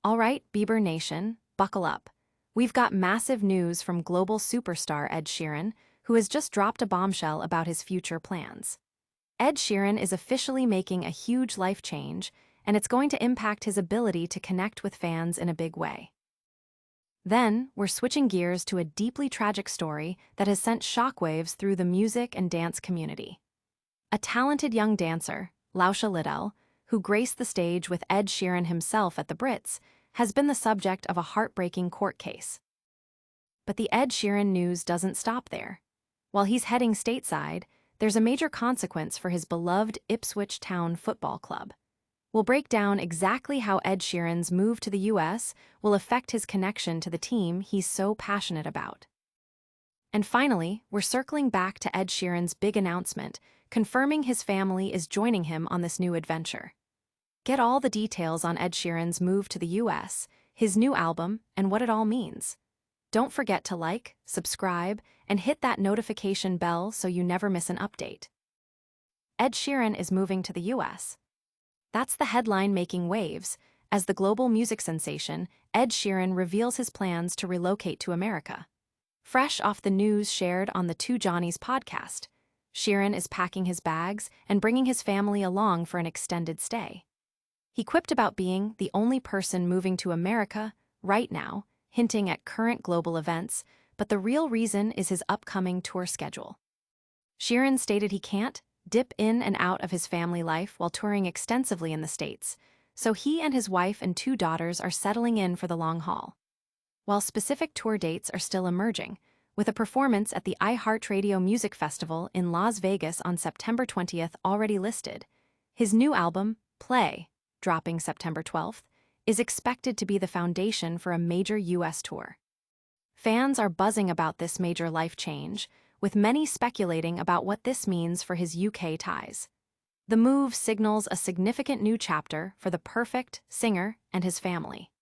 All right, Bieber Nation, buckle up. We've got massive news from global superstar Ed Sheeran, who has just dropped a bombshell about his future plans. Ed Sheeran is officially making a huge life change, and it's going to impact his ability to connect with fans in a big way. Then, we're switching gears to a deeply tragic story that has sent shockwaves through the music and dance community. A talented young dancer, Lausha Liddell, who graced the stage with Ed Sheeran himself at the BRITs, has been the subject of a heartbreaking court case. But the Ed Sheeran news doesn't stop there. While he's heading stateside, there's a major consequence for his beloved Ipswich Town Football Club. We'll break down exactly how Ed Sheeran's move to the US will affect his connection to the team he's so passionate about. And finally, we're circling back to Ed Sheeran's big announcement, confirming his family is joining him on this new adventure. Get all the details on Ed Sheeran's move to the US, his new album, and what it all means. Don't forget to like, subscribe, and hit that notification bell so you never miss an update. Ed Sheeran is moving to the US. That's the headline making waves, as the global music sensation, Ed Sheeran reveals his plans to relocate to America. Fresh off the news shared on the Two Johnnies podcast, Sheeran is packing his bags and bringing his family along for an extended stay. He quipped about being the only person moving to America right now, hinting at current global events, but the real reason is his upcoming tour schedule. Sheeran stated he can't dip in and out of his family life while touring extensively in the States, so he and his wife and 2 daughters are settling in for the long haul. While specific tour dates are still emerging, with a performance at the iHeartRadio Music Festival in Las Vegas on September 20th already listed, his new album, Play, dropping September 12th, is expected to be the foundation for a major US tour. Fans are buzzing about this major life change, with many speculating about what this means for his UK ties. The move signals a significant new chapter for the perfect singer and his family.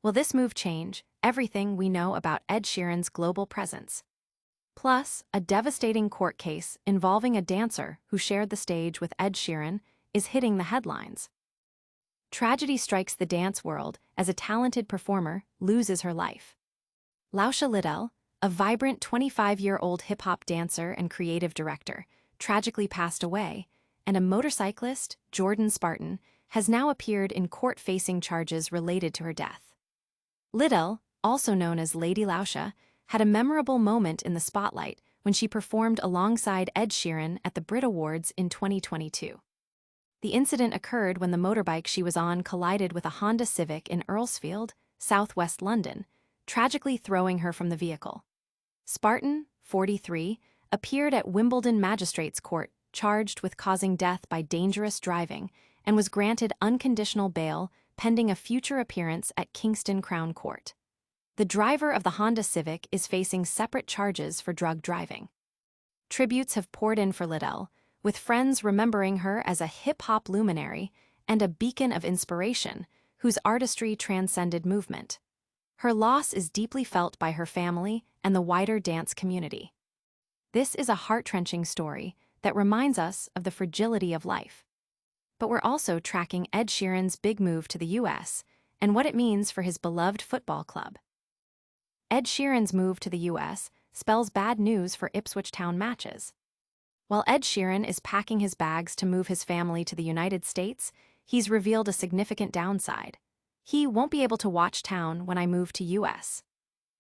Will this move change everything we know about Ed Sheeran's global presence? Plus, a devastating court case involving a dancer who shared the stage with Ed Sheeran is hitting the headlines. Tragedy strikes the dance world as a talented performer loses her life. Lausha Liddell, a vibrant 25-year-old hip-hop dancer and creative director, tragically passed away, and a motorcyclist, Jordan Spartan, has now appeared in court facing charges related to her death. Liddell, also known as Lady Lausha, had a memorable moment in the spotlight when she performed alongside Ed Sheeran at the Brit Awards in 2022. The incident occurred when the motorbike she was on collided with a Honda Civic in Earlsfield, southwest London, tragically throwing her from the vehicle. Spartan, 43, appeared at Wimbledon Magistrates Court charged with causing death by dangerous driving and was granted unconditional bail pending a future appearance at Kingston Crown Court. The driver of the Honda Civic is facing separate charges for drug driving. Tributes have poured in for Liddell, with friends remembering her as a hip-hop luminary and a beacon of inspiration whose artistry transcended movement. Her loss is deeply felt by her family and the wider dance community. This is a heart-wrenching story that reminds us of the fragility of life. But we're also tracking Ed Sheeran's big move to the US and what it means for his beloved football club. Ed Sheeran's move to the US spells bad news for Ipswich Town matches. While Ed Sheeran is packing his bags to move his family to the United States, he's revealed a significant downside. He won't be able to watch Town when I move to US.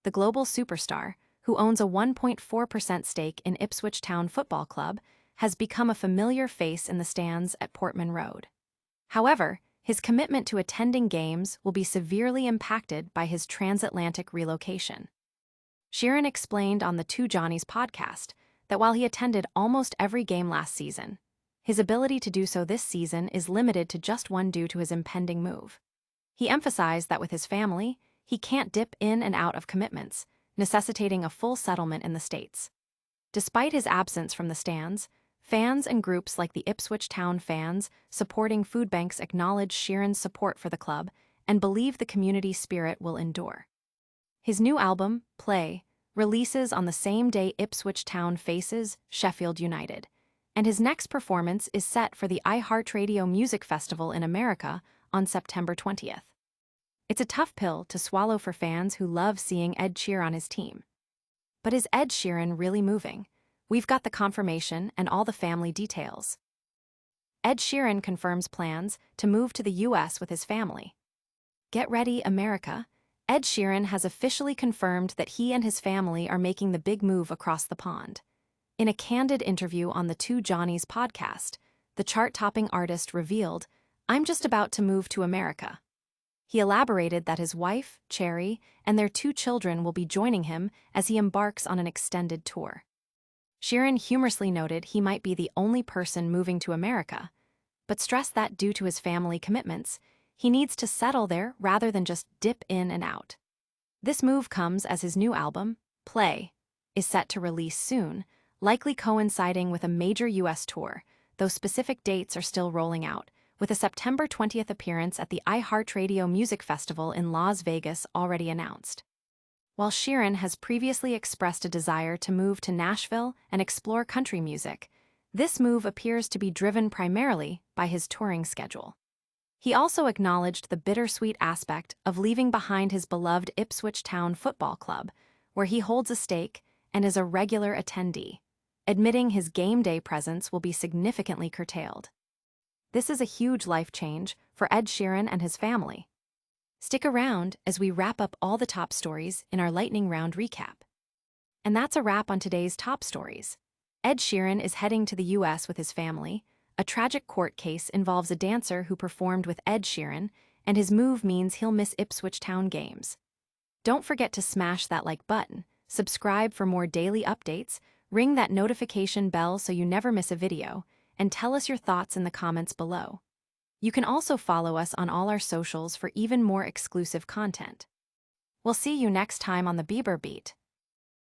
The global superstar, who owns a 1.4% stake in Ipswich Town Football Club, has become a familiar face in the stands at Portman Road. However, his commitment to attending games will be severely impacted by his transatlantic relocation. Sheeran explained on the Two Johnnies podcast that while he attended almost every game last season, his ability to do so this season is limited to just one due to his impending move. He emphasized that with his family, he can't dip in and out of commitments, necessitating a full settlement in the States. Despite his absence from the stands, fans and groups like the Ipswich Town fans supporting food banks acknowledge Sheeran's support for the club and believe the community spirit will endure. His new album, Play, releases on the same day Ipswich Town faces Sheffield United, and his next performance is set for the iHeartRadio Music Festival in America on September 20th. It's a tough pill to swallow for fans who love seeing Ed cheer on his team. But is Ed Sheeran really moving? We've got the confirmation and all the family details. Ed Sheeran confirms plans to move to the US with his family. Get ready, America. Ed Sheeran has officially confirmed that he and his family are making the big move across the pond. In a candid interview on the Two Johnnies podcast, the chart-topping artist revealed, "I'm just about to move to America." He elaborated that his wife, Cherry, and their 2 children will be joining him as he embarks on an extended tour. Sheeran humorously noted he might be the only person moving to America, but stressed that due to his family commitments, he needs to settle there rather than just dip in and out. This move comes as his new album, Play, is set to release soon, likely coinciding with a major US tour, though specific dates are still rolling out, with a September 20th appearance at the iHeartRadio Music Festival in Las Vegas already announced. While Sheeran has previously expressed a desire to move to Nashville and explore country music, this move appears to be driven primarily by his touring schedule. He also acknowledged the bittersweet aspect of leaving behind his beloved Ipswich Town Football Club, where he holds a stake and is a regular attendee, admitting his game day presence will be significantly curtailed. This is a huge life change for Ed Sheeran and his family. Stick around as we wrap up all the top stories in our lightning round recap. And that's a wrap on today's top stories. Ed Sheeran is heading to the US with his family. A tragic court case involves a dancer who performed with Ed Sheeran, and his move means he'll miss Ipswich Town games. Don't forget to smash that like button, subscribe for more daily updates, ring that notification bell so you never miss a video, and tell us your thoughts in the comments below. You can also follow us on all our socials for even more exclusive content. We'll see you next time on the Bieber Beat.